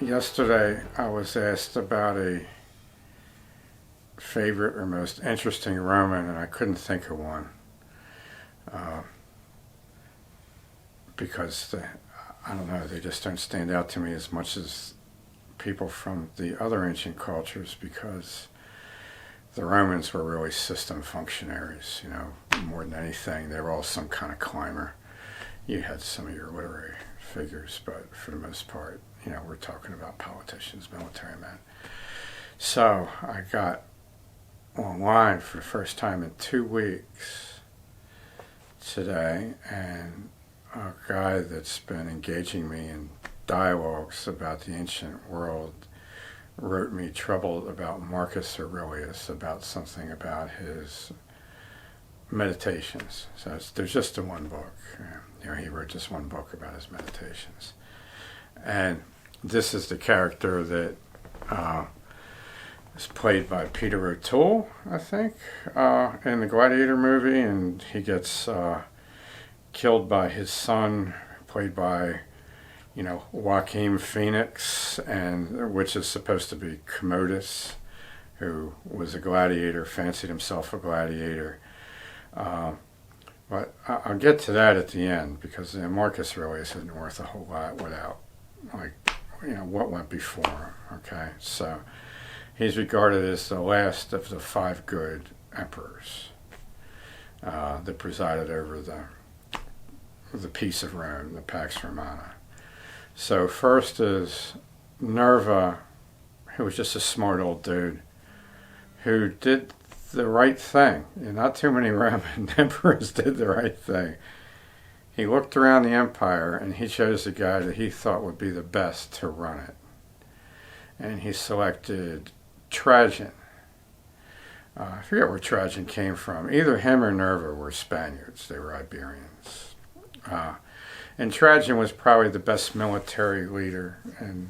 Yesterday I was asked about a favorite or most interesting Roman, and I couldn't think of one uh, because I don't know, they just don't stand out to me as much as people from the other ancient cultures, because the Romans were really system functionaries, more than anything. They were all some kind of climber. You had some of your literary figures, but for the most part, we're talking about politicians, military men. So I got online for the first time in 2 weeks today, and a guy that's been engaging me in dialogues about the ancient world wrote me trouble about Marcus Aurelius, about something about his meditations. So there's just the one book. He wrote just one book about his meditations. And this is the character that is played by Peter O'Toole, I think, in the Gladiator movie, and he gets killed by his son, played by Joaquin Phoenix, and which is supposed to be Commodus, who was a gladiator, fancied himself a gladiator. But I'll get to that at the end, because Marcus Aurelius isn't worth a whole lot without, what went before him. Okay, so he's regarded as the last of the 5 good emperors that presided over the peace of Rome, the Pax Romana. So first is Nerva, who was just a smart old dude who did the right thing. Not too many Roman emperors did the right thing. He looked around the empire and he chose the guy that he thought would be the best to run it. And he selected Trajan. I forget where Trajan came from. Either him or Nerva were Spaniards. They were Iberians. And Trajan was probably the best military leader in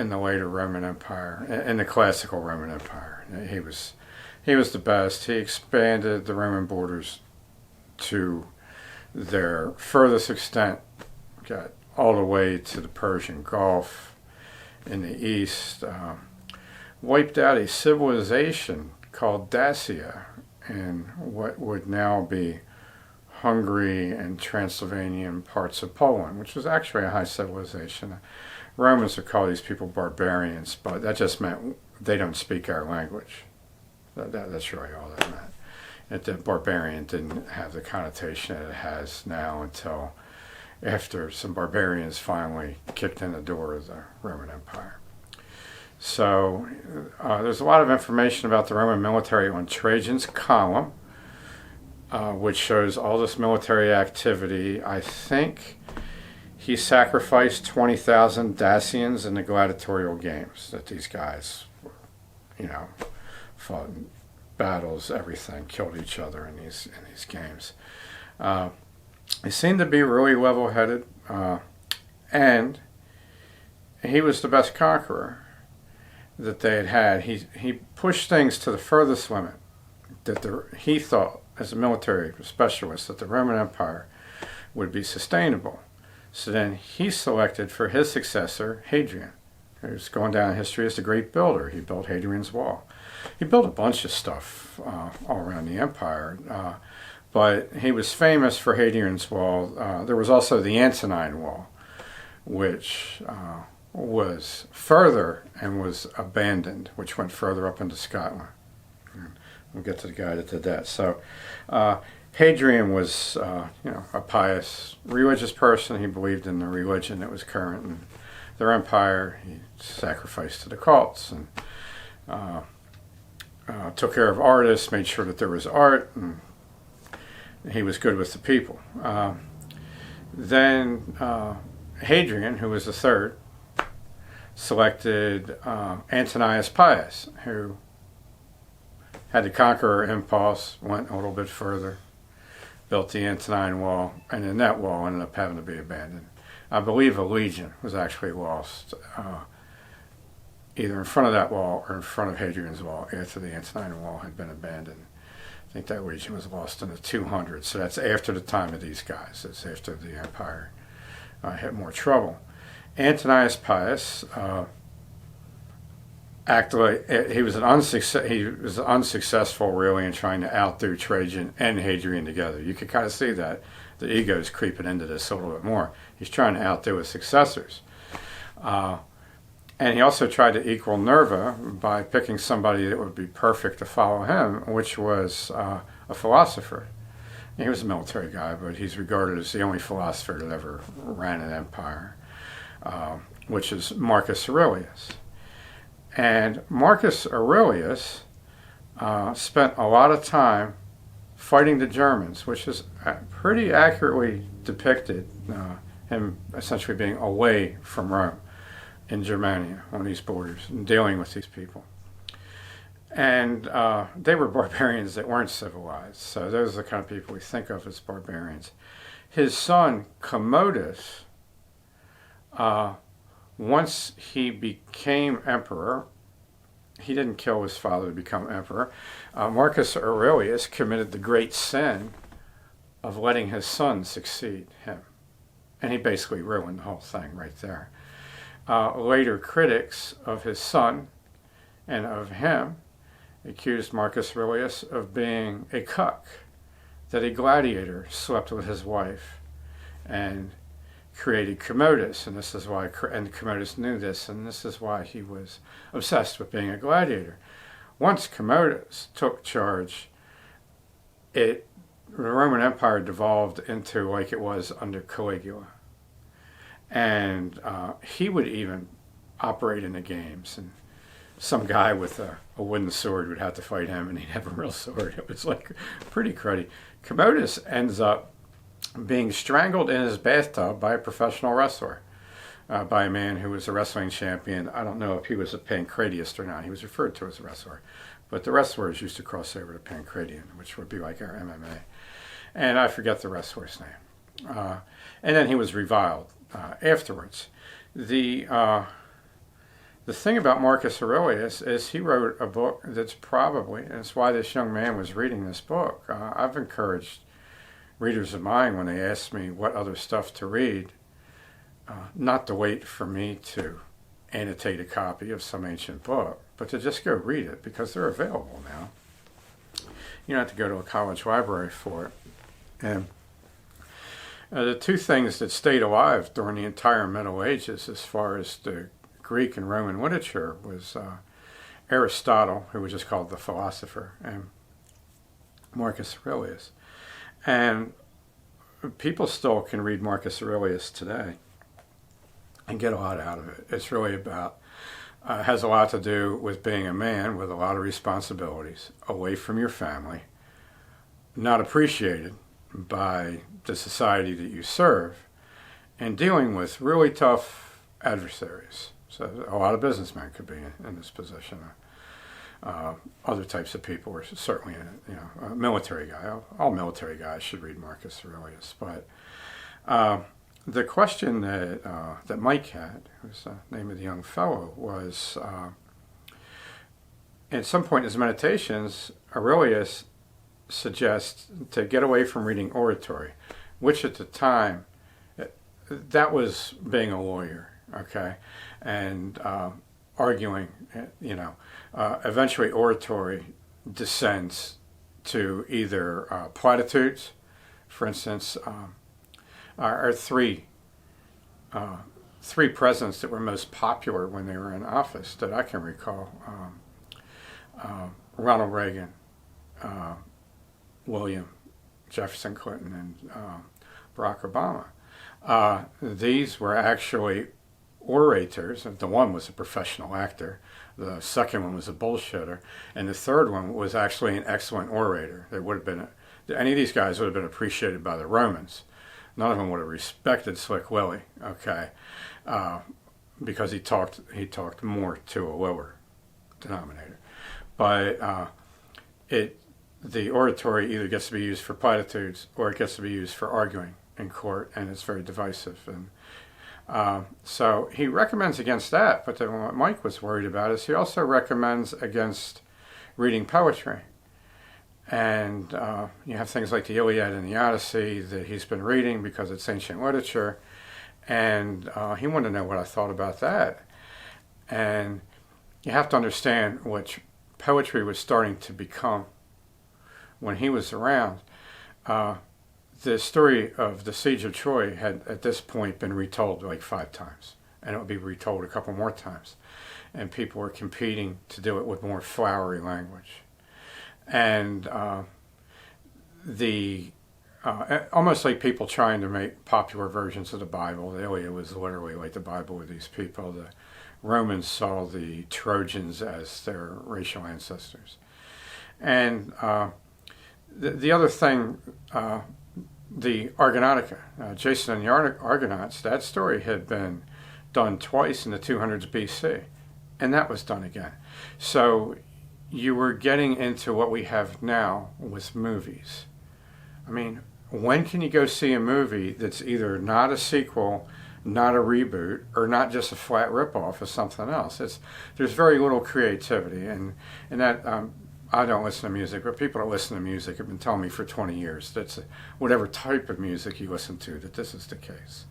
the later Roman Empire, in the classical Roman Empire. He was the best. He expanded the Roman borders to their furthest extent, got all the way to the Persian Gulf in the east, wiped out a civilization called Dacia in what would now be Hungary and Transylvanian parts of Poland, which was actually a high civilization. Romans would call these people barbarians, but that just meant they don't speak our language. That's really all that meant. The barbarian didn't have the connotation that it has now until after some barbarians finally kicked in the door of the Roman Empire. So there's a lot of information about the Roman military on Trajan's column, which shows all this military activity. I think he sacrificed 20,000 Dacians in the gladiatorial games that these guys, fought in battles, everything, killed each other in these games. He seemed to be really level-headed, and he was the best conqueror that they had. He pushed things to the furthest limit that he thought, as a military specialist, that the Roman Empire would be sustainable. So then he selected for his successor Hadrian, who's going down in history as the great builder. He built Hadrian's Wall. He built a bunch of stuff all around the empire, but he was famous for Hadrian's Wall. There was also the Antonine Wall, which was further and was abandoned, which went further up into Scotland. We'll get to the guy that did that. So Hadrian was, a pious, religious person. He believed in the religion that was current in their empire. He sacrificed to the cults and took care of artists, made sure that there was art, and he was good with the people. Then Hadrian, who was the third, selected Antonius Pius, who had the conqueror impulse, went a little bit further, built the Antonine Wall, and then that wall ended up having to be abandoned. I believe a legion was actually lost either in front of that wall or in front of Hadrian's Wall after the Antonine Wall had been abandoned. I think that legion was lost in the 200s, so that's after the time of these guys. It's after the empire had more trouble. Antonius Pius acted like he was unsuccessful really in trying to outdo Trajan and Hadrian together. You could kind of see that the ego is creeping into this a little bit more. He's trying to outdo his successors. And he also tried to equal Nerva by picking somebody that would be perfect to follow him, which was a philosopher. He was a military guy, but he's regarded as the only philosopher that ever ran an empire, which is Marcus Aurelius. And Marcus Aurelius spent a lot of time fighting the Germans, which is pretty accurately depicted, him essentially being away from Rome in Germania on these borders and dealing with these people. And they were barbarians that weren't civilized. So those are the kind of people we think of as barbarians. His son, Commodus, once he became emperor, he didn't kill his father to become emperor. Marcus Aurelius committed the great sin of letting his son succeed him. And he basically ruined the whole thing right there. Later critics of his son and of him accused Marcus Aurelius of being a cuck, that a gladiator slept with his wife and created Commodus, and this is why, and Commodus knew this, and this is why he was obsessed with being a gladiator. Once Commodus took charge, the Roman Empire devolved into like it was under Caligula. And he would even operate in the games, and some guy with a wooden sword would have to fight him, and he'd have a real sword. It was like pretty cruddy. Commodus ends up being strangled in his bathtub by a professional wrestler, by a man who was a wrestling champion. I don't know if he was a pancratiast or not. He was referred to as a wrestler, but the wrestlers used to cross over to pancratian, which would be like our MMA. And I forget the wrestler's name. And then he was reviled afterwards. The thing about Marcus Aurelius is he wrote a book that's probably, and it's why this young man was reading this book. I've encouraged readers of mine when they ask me what other stuff to read, not to wait for me to annotate a copy of some ancient book, but to just go read it because they're available now. You don't have to go to a college library for it. And the two things that stayed alive during the entire Middle Ages as far as the Greek and Roman literature was Aristotle, who was just called the philosopher, and Marcus Aurelius. And people still can read Marcus Aurelius today and get a lot out of it. It's really about, has a lot to do with being a man with a lot of responsibilities, away from your family, not appreciated by the society that you serve, and dealing with really tough adversaries. So a lot of businessmen could be in this position. Other types of people were certainly, a military guy. All military guys should read Marcus Aurelius. But the question that Mike had, who's the name of the young fellow, was at some point in his meditations, Aurelius suggests to get away from reading oratory, which at the time, that was being a lawyer, okay, and arguing, eventually oratory descends to either platitudes. For instance, our three presidents that were most popular when they were in office that I can recall, Ronald Reagan, William Jefferson Clinton, and Barack Obama. These were actually orators. The one was a professional actor, the second one was a bullshitter, and the third one was actually an excellent orator. They would have been, any of these guys would have been appreciated by the Romans. None of them would have respected Slick Willie, okay, because he talked more to a lower denominator. But the oratory either gets to be used for platitudes or it gets to be used for arguing in court, and it's very divisive. And so he recommends against that, but then what Mike was worried about is he also recommends against reading poetry. And you have things like the Iliad and the Odyssey that he's been reading because it's ancient literature, And he wanted to know what I thought about that. And you have to understand what poetry was starting to become when he was around. The story of the Siege of Troy had at this point been retold like 5 times, and it would be retold a couple more times. And people were competing to do it with more flowery language. And almost like people trying to make popular versions of the Bible. The Iliad was literally like the Bible with these people. The Romans saw the Trojans as their racial ancestors. And the other thing, the Argonautica, Jason and the Argonauts, that story had been done twice in the 200s BC, and that was done again. So you were getting into what we have now with movies. I mean, when can you go see a movie that's either not a sequel, not a reboot, or not just a flat ripoff of something else? There's very little creativity, and that I don't listen to music, but people that listen to music have been telling me for 20 years that's whatever type of music you listen to, that this is the case.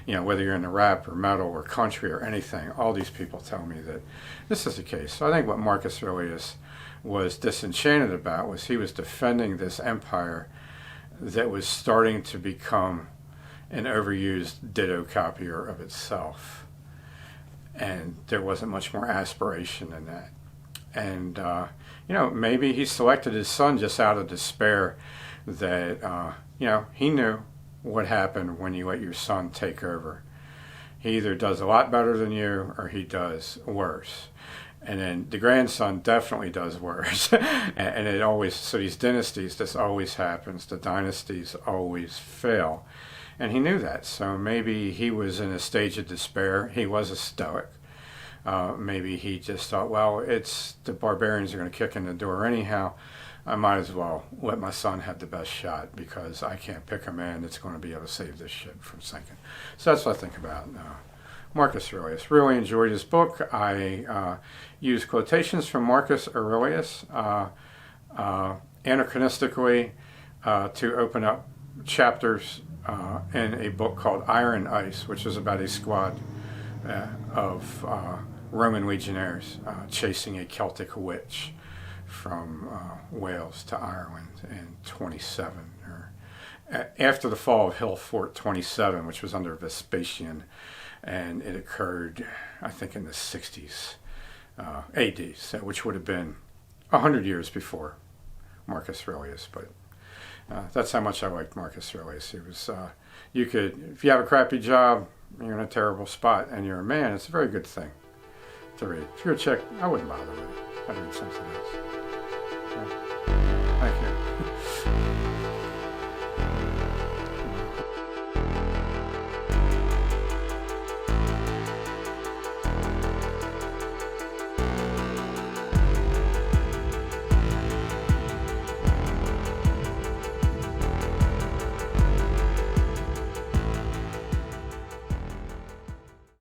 You know, whether you're into rap or metal or country or anything, all these people tell me that this is the case. So I think what Marcus Aurelius was disenchanted about was he was defending this empire that was starting to become an overused ditto copier of itself. And there wasn't much more aspiration in that. And, you know, maybe he selected his son just out of despair that, you know, he knew what happened when you let your son take over. He either does a lot better than you or he does worse. And then the grandson definitely does worse. And it always, so these dynasties, this always happens. The dynasties always fail. And he knew that. So maybe he was in a stage of despair. He was a Stoic. Maybe he just thought, well, it's the barbarians are going to kick in the door anyhow. I might as well let my son have the best shot because I can't pick a man that's going to be able to save this ship from sinking. So that's what I think about Marcus Aurelius. Really enjoyed his book. I use quotations from Marcus Aurelius anachronistically to open up chapters in a book called Iron and Ice, which is about a squad of Roman legionnaires chasing a Celtic witch from Wales to Ireland in 27, or after the fall of Hill Fort 27, which was under Vespasian, and it occurred, I think, in the 60s AD, so, which would have been 100 years before Marcus Aurelius. But that's how much I liked Marcus Aurelius. He was, you could, if you have a crappy job, you're in a terrible spot, and you're a man, it's a very good thing to read. If you're a chick, I wouldn't bother with it. I'd read something else. Yeah.